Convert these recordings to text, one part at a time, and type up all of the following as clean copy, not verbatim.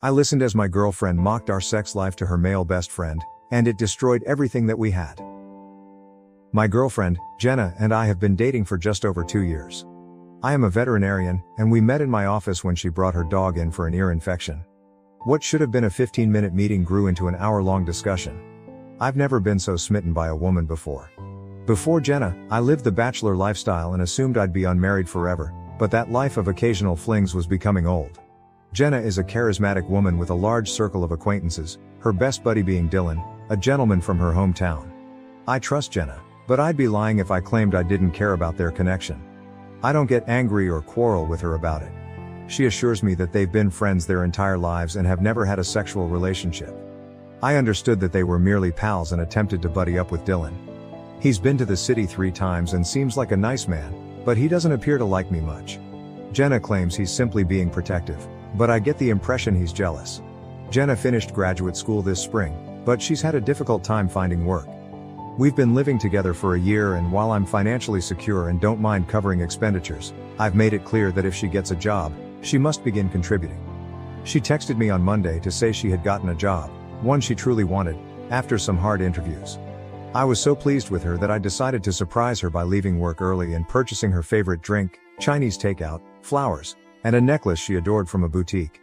I listened as my girlfriend mocked our sex life to her male best friend, and it destroyed everything that we had. My girlfriend, Jenna, and I have been dating for just over 2 years. I am a veterinarian, and we met in my office when she brought her dog in for an ear infection. What should have been a 15-minute meeting grew into an hour-long discussion. I've never been so smitten by a woman before. Before Jenna, I lived the bachelor lifestyle and assumed I'd be unmarried forever, but that life of occasional flings was becoming old. Jenna is a charismatic woman with a large circle of acquaintances, her best buddy being Dylan, a gentleman from her hometown. I trust Jenna, but I'd be lying if I claimed I didn't care about their connection. I don't get angry or quarrel with her about it. She assures me that they've been friends their entire lives and have never had a sexual relationship. I understood that they were merely pals and attempted to buddy up with Dylan. He's been to the city 3 times and seems like a nice man, but he doesn't appear to like me much. Jenna claims he's simply being protective, but I get the impression he's jealous. Jenna finished graduate school this spring, but she's had a difficult time finding work. We've been living together for a year, and while I'm financially secure and don't mind covering expenditures, I've made it clear that if she gets a job, she must begin contributing. She texted me on Monday to say she had gotten a job, one she truly wanted, after some hard interviews. I was so pleased with her that I decided to surprise her by leaving work early and purchasing her favorite drink, Chinese takeout, flowers, and a necklace she adored from a boutique.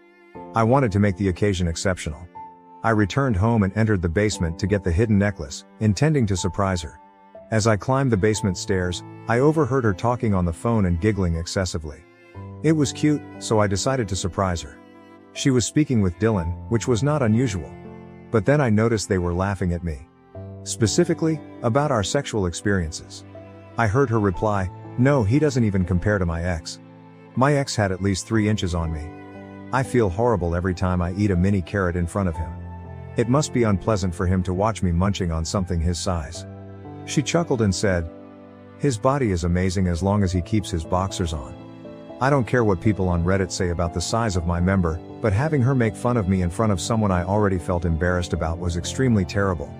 I wanted to make the occasion exceptional. I returned home and entered the basement to get the hidden necklace, intending to surprise her. As I climbed the basement stairs, I overheard her talking on the phone and giggling excessively. It was cute, so I decided to surprise her. She was speaking with Dylan, which was not unusual. But then I noticed they were laughing at me. Specifically, about our sexual experiences. I heard her reply, "No, he doesn't even compare to my ex. My ex had at least 3 inches on me. I feel horrible every time I eat a mini carrot in front of him. It must be unpleasant for him to watch me munching on something his size." She chuckled and said, "His body is amazing as long as he keeps his boxers on." I don't care what people on Reddit say about the size of my member, but having her make fun of me in front of someone I already felt embarrassed about was extremely terrible.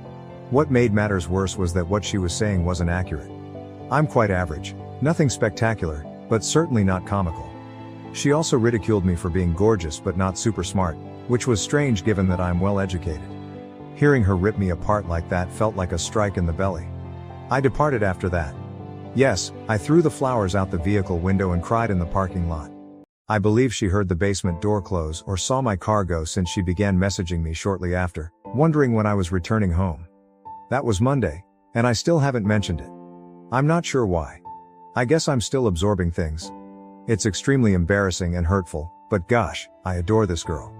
What made matters worse was that what she was saying wasn't accurate. I'm quite average, nothing spectacular, but certainly not comical. She also ridiculed me for being gorgeous but not super smart, which was strange given that I'm well educated. Hearing her rip me apart like that felt like a strike in the belly. I departed after that. Yes, I threw the flowers out the vehicle window and cried in the parking lot. I believe she heard the basement door close or saw my car go, since she began messaging me shortly after, wondering when I was returning home. That was Monday, and I still haven't mentioned it. I'm not sure why. I guess I'm still absorbing things. It's extremely embarrassing and hurtful, but gosh, I adore this girl.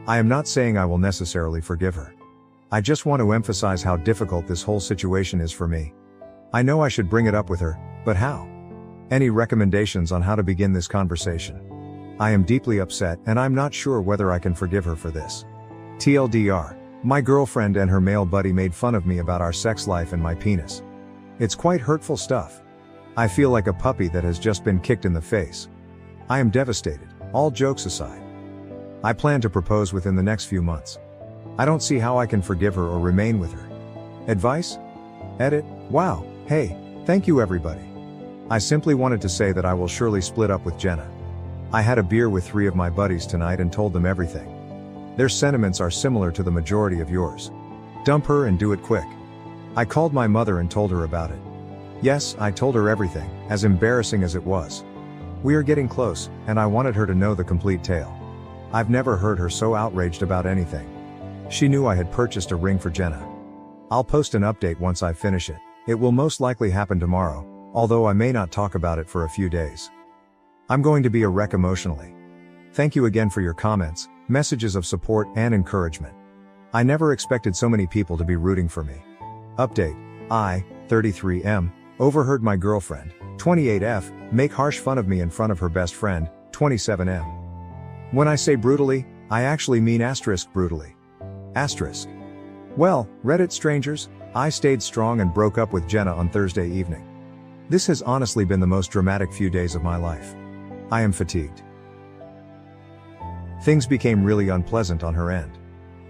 I am not saying I will necessarily forgive her. I just want to emphasize how difficult this whole situation is for me. I know I should bring it up with her, but how? Any recommendations on how to begin this conversation? I am deeply upset, and I'm not sure whether I can forgive her for this. TLDR, my girlfriend and her male buddy made fun of me about our sex life and my penis. It's quite hurtful stuff. I feel like a puppy that has just been kicked in the face. I am devastated, all jokes aside. I plan to propose within the next few months. I don't see how I can forgive her or remain with her. Advice? Edit. Wow, hey, thank you everybody. I simply wanted to say that I will surely split up with Jenna. I had a beer with 3 of my buddies tonight and told them everything. Their sentiments are similar to the majority of yours. Dump her and do it quick. I called my mother and told her about it. Yes, I told her everything, as embarrassing as it was. We are getting close, and I wanted her to know the complete tale. I've never heard her so outraged about anything. She knew I had purchased a ring for Jenna. I'll post an update once I finish it. It will most likely happen tomorrow, although I may not talk about it for a few days. I'm going to be a wreck emotionally. Thank you again for your comments, messages of support, and encouragement. I never expected so many people to be rooting for me. Update. I, 33M, overheard my girlfriend, 28F, make harsh fun of me in front of her best friend, 27M. When I say brutally, I actually mean brutally. Well, Reddit strangers, I stayed strong and broke up with Jenna on Thursday evening. This has honestly been the most dramatic few days of my life. I am fatigued. Things became really unpleasant on her end.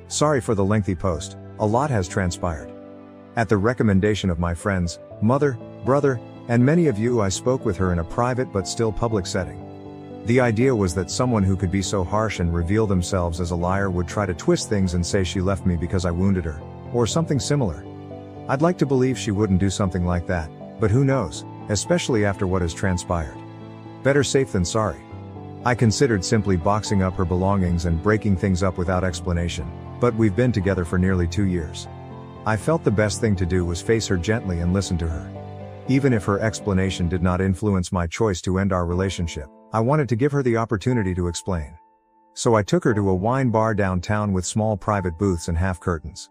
Sorry for the lengthy post, a lot has transpired. At the recommendation of my friends, mother, brother, and many of you, I spoke with her in a private but still public setting. The idea was that someone who could be so harsh and reveal themselves as a liar would try to twist things and say she left me because I wounded her, or something similar. I'd like to believe she wouldn't do something like that, but who knows, especially after what has transpired. Better safe than sorry. I considered simply boxing up her belongings and breaking things up without explanation, but we've been together for nearly 2 years. I felt the best thing to do was face her gently and listen to her. Even if her explanation did not influence my choice to end our relationship, I wanted to give her the opportunity to explain. So I took her to a wine bar downtown with small private booths and half curtains.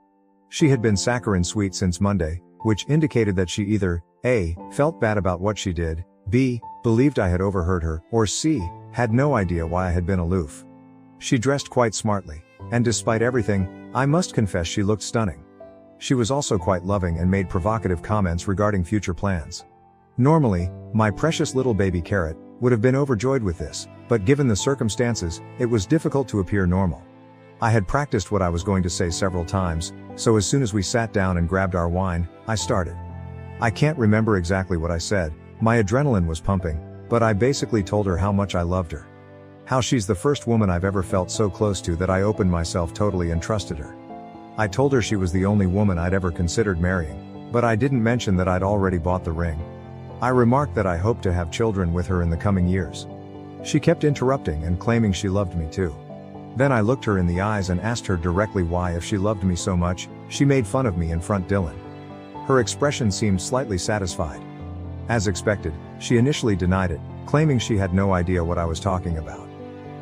She had been saccharine sweet since Monday, which indicated that she either A. felt bad about what she did, B. believed I had overheard her, or C. had no idea why I had been aloof. She dressed quite smartly, and despite everything, I must confess she looked stunning. She was also quite loving and made provocative comments regarding future plans. Normally, my precious little baby Carrot would have been overjoyed with this, but given the circumstances, it was difficult to appear normal. I had practiced what I was going to say several times, so as soon as we sat down and grabbed our wine, I started. I can't remember exactly what I said, my adrenaline was pumping, but I basically told her how much I loved her. How she's the first woman I've ever felt so close to that I opened myself totally and trusted her. I told her she was the only woman I'd ever considered marrying, but I didn't mention that I'd already bought the ring. I remarked that I hoped to have children with her in the coming years. She kept interrupting and claiming she loved me too. Then I looked her in the eyes and asked her directly why, if she loved me so much, she made fun of me in front of Dylan. Her expression seemed slightly satisfied. As expected, she initially denied it, claiming she had no idea what I was talking about.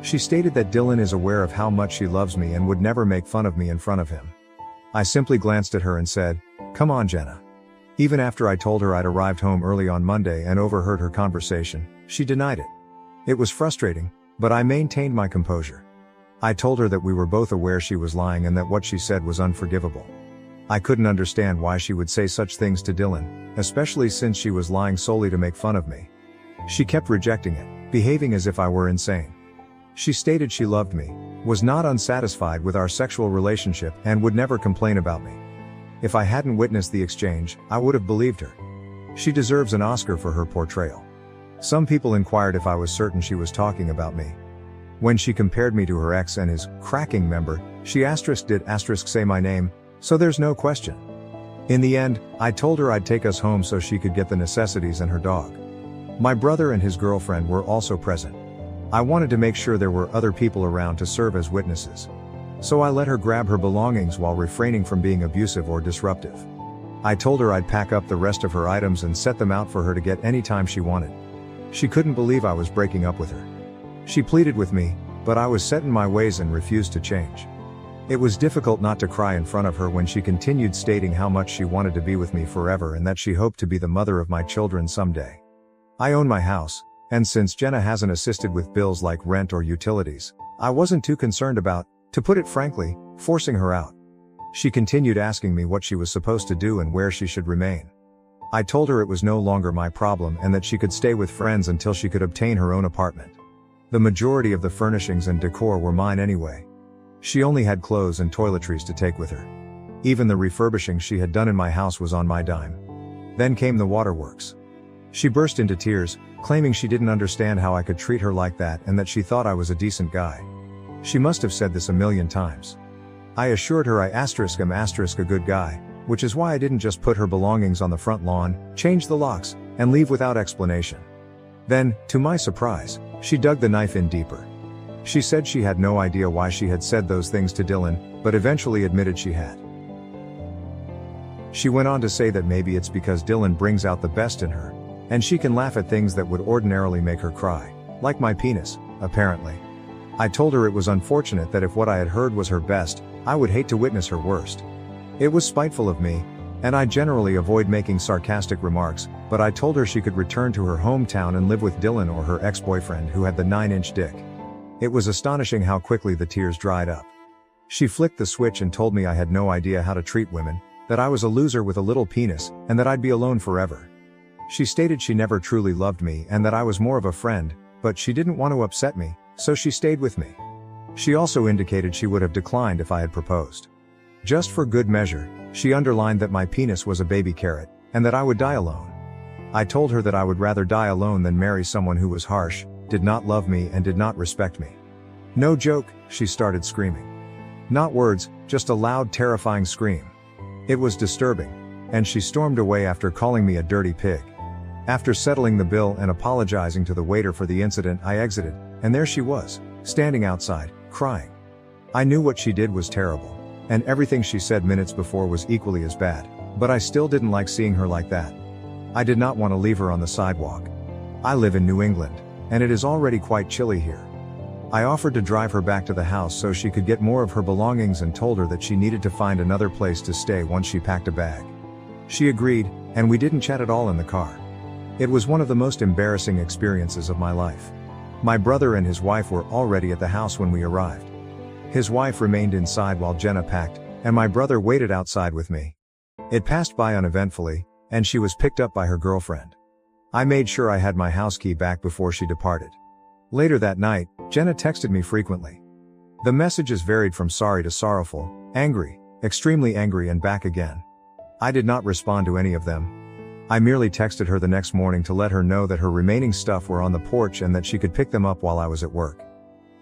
She stated that Dylan is aware of how much she loves me and would never make fun of me in front of him. I simply glanced at her and said, "Come on, Jenna." Even after I told her I'd arrived home early on Monday and overheard her conversation, she denied it. It was frustrating, but I maintained my composure. I told her that we were both aware she was lying and that what she said was unforgivable. I couldn't understand why she would say such things to Dylan, especially since she was lying solely to make fun of me. She kept rejecting it, behaving as if I were insane. She stated she loved me, was not unsatisfied with our sexual relationship, and would never complain about me. If I hadn't witnessed the exchange, I would have believed her. She deserves an Oscar for her portrayal. Some people inquired if I was certain she was talking about me. When she compared me to her ex and his cracking member, she did say my name, so there's no question. In the end, I told her I'd take us home so she could get the necessities and her dog. My brother and his girlfriend were also present. I wanted to make sure there were other people around to serve as witnesses. So I let her grab her belongings while refraining from being abusive or disruptive. I told her I'd pack up the rest of her items and set them out for her to get anytime she wanted. She couldn't believe I was breaking up with her. She pleaded with me, but I was set in my ways and refused to change. It was difficult not to cry in front of her when she continued stating how much she wanted to be with me forever and that she hoped to be the mother of my children someday. I own my house, and since Jenna hasn't assisted with bills like rent or utilities, I wasn't too concerned about, to put it frankly, forcing her out. She continued asking me what she was supposed to do and where she should remain. I told her it was no longer my problem and that she could stay with friends until she could obtain her own apartment. The majority of the furnishings and decor were mine anyway. She only had clothes and toiletries to take with her. Even the refurbishing she had done in my house was on my dime. Then came the waterworks. She burst into tears, claiming she didn't understand how I could treat her like that and that she thought I was a decent guy. She must have said this a million times. I assured her I'm a good guy, which is why I didn't just put her belongings on the front lawn, change the locks, and leave without explanation. Then, to my surprise, she dug the knife in deeper. She said she had no idea why she had said those things to Dylan, but eventually admitted she had. She went on to say that maybe it's because Dylan brings out the best in her, and she can laugh at things that would ordinarily make her cry, like my penis, apparently. I told her it was unfortunate that if what I had heard was her best, I would hate to witness her worst. It was spiteful of me, and I generally avoid making sarcastic remarks, but I told her she could return to her hometown and live with Dylan or her ex-boyfriend who had the 9-inch dick. It was astonishing how quickly the tears dried up. She flicked the switch and told me I had no idea how to treat women, that I was a loser with a little penis, and that I'd be alone forever. She stated she never truly loved me and that I was more of a friend, but she didn't want to upset me, so she stayed with me. She also indicated she would have declined if I had proposed. Just for good measure, she underlined that my penis was a baby carrot, and that I would die alone. I told her that I would rather die alone than marry someone who was harsh, did not love me and did not respect me. No joke, she started screaming. Not words, just a loud, terrifying scream. It was disturbing. And she stormed away after calling me a dirty pig. After settling the bill and apologizing to the waiter for the incident, I exited, and there she was, standing outside, crying. I knew what she did was terrible, and everything she said minutes before was equally as bad, but I still didn't like seeing her like that. I did not want to leave her on the sidewalk. I live in New England, and it is already quite chilly here. I offered to drive her back to the house so she could get more of her belongings and told her that she needed to find another place to stay once she packed a bag. She agreed, and we didn't chat at all in the car. It was one of the most embarrassing experiences of my life. My brother and his wife were already at the house when we arrived. His wife remained inside while Jenna packed, and my brother waited outside with me. It passed by uneventfully, and she was picked up by her girlfriend. I made sure I had my house key back before she departed. Later that night, Jenna texted me frequently. The messages varied from sorry to sorrowful, angry, extremely angry, and back again. I did not respond to any of them. I merely texted her the next morning to let her know that her remaining stuff were on the porch and that she could pick them up while I was at work.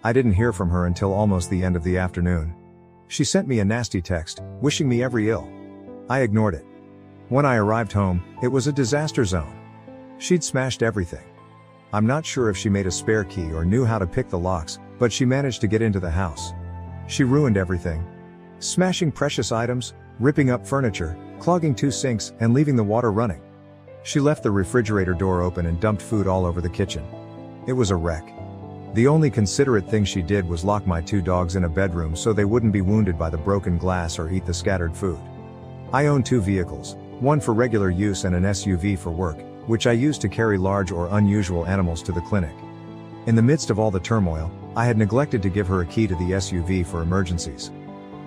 I didn't hear from her until almost the end of the afternoon. She sent me a nasty text, wishing me every ill. I ignored it. When I arrived home, it was a disaster zone. She'd smashed everything. I'm not sure if she made a spare key or knew how to pick the locks, but she managed to get into the house. She ruined everything. Smashing precious items, ripping up furniture, clogging 2 sinks, and leaving the water running. She left the refrigerator door open and dumped food all over the kitchen. It was a wreck. The only considerate thing she did was lock my 2 dogs in a bedroom so they wouldn't be wounded by the broken glass or eat the scattered food. I own 2 vehicles, one for regular use and an SUV for work, which I use to carry large or unusual animals to the clinic. In the midst of all the turmoil, I had neglected to give her a key to the SUV for emergencies.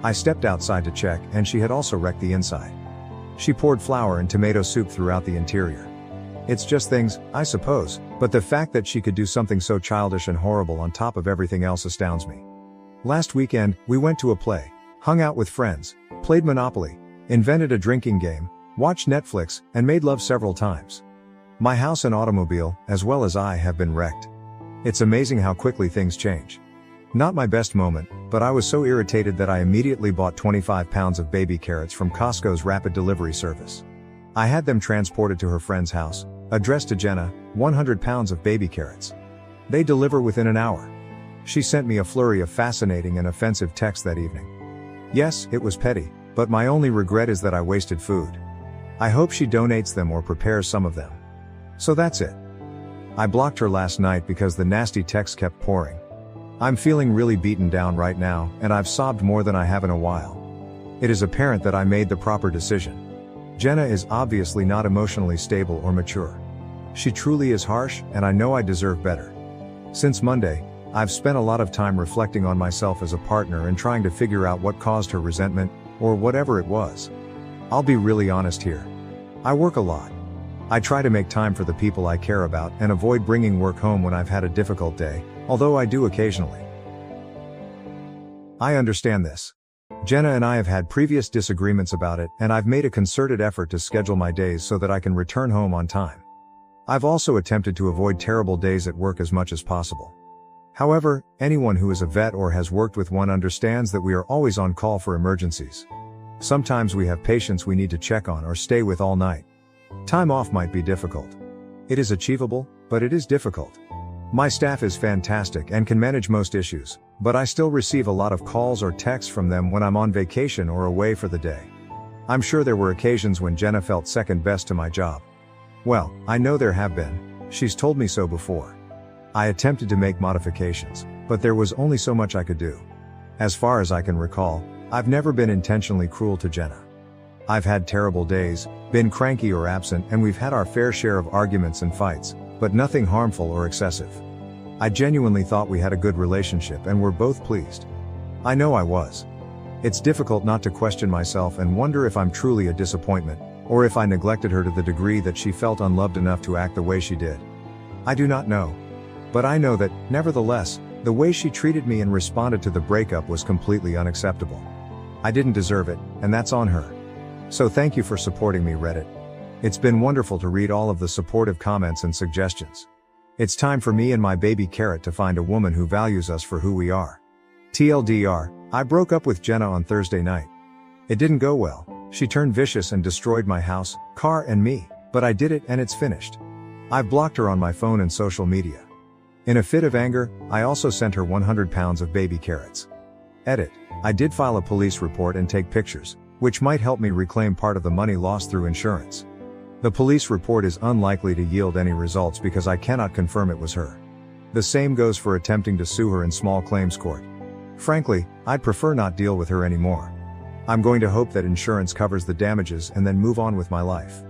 I stepped outside to check, and she had also wrecked the inside. She poured flour and tomato soup throughout the interior. It's just things, I suppose, but the fact that she could do something so childish and horrible on top of everything else astounds me. Last weekend, we went to a play, hung out with friends, played Monopoly, invented a drinking game, watched Netflix, and made love several times. My house and automobile, as well as I, have been wrecked. It's amazing how quickly things change. Not my best moment, but I was so irritated that I immediately bought 25 pounds of baby carrots from Costco's rapid delivery service. I had them transported to her friend's house, addressed to Jenna, 100 pounds of baby carrots. They deliver within an hour. She sent me a flurry of fascinating and offensive texts that evening. Yes, it was petty, but my only regret is that I wasted food. I hope she donates them or prepares some of them. So that's it. I blocked her last night because the nasty texts kept pouring. I'm feeling really beaten down right now, and I've sobbed more than I have in a while. It is apparent that I made the proper decision. Jenna is obviously not emotionally stable or mature. She truly is harsh, and I know I deserve better. Since Monday, I've spent a lot of time reflecting on myself as a partner and trying to figure out what caused her resentment, or whatever it was. I'll be really honest here. I work a lot. I try to make time for the people I care about and avoid bringing work home when I've had a difficult day, although I do occasionally. I understand this. Jenna and I have had previous disagreements about it, and I've made a concerted effort to schedule my days so that I can return home on time. I've also attempted to avoid terrible days at work as much as possible. However, anyone who is a vet or has worked with one understands that we are always on call for emergencies. Sometimes we have patients we need to check on or stay with all night. Time off might be difficult. It is achievable, but it is difficult. My staff is fantastic and can manage most issues, but I still receive a lot of calls or texts from them when I'm on vacation or away for the day. I'm sure there were occasions when Jenna felt second best to my job. Well, I know there have been. She's told me so before. I attempted to make modifications, but there was only so much I could do. As far as I can recall, I've never been intentionally cruel to Jenna. I've had terrible days, been cranky or absent, and we've had our fair share of arguments and fights, but nothing harmful or excessive. I genuinely thought we had a good relationship and were both pleased. I know I was. It's difficult not to question myself and wonder if I'm truly a disappointment, or if I neglected her to the degree that she felt unloved enough to act the way she did. I do not know. But I know that, nevertheless, the way she treated me and responded to the breakup was completely unacceptable. I didn't deserve it, and that's on her. So thank you for supporting me, Reddit. It's been wonderful to read all of the supportive comments and suggestions. It's time for me and my baby Carrot to find a woman who values us for who we are. TLDR, I broke up with Jenna on Thursday night. It didn't go well. She turned vicious and destroyed my house, car and me, but I did it and it's finished. I've blocked her on my phone and social media. In a fit of anger, I also sent her 100 pounds of baby carrots. Edit. I did file a police report and take pictures, which might help me reclaim part of the money lost through insurance. The police report is unlikely to yield any results because I cannot confirm it was her. The same goes for attempting to sue her in small claims court. Frankly, I'd prefer not deal with her anymore. I'm going to hope that insurance covers the damages and then move on with my life.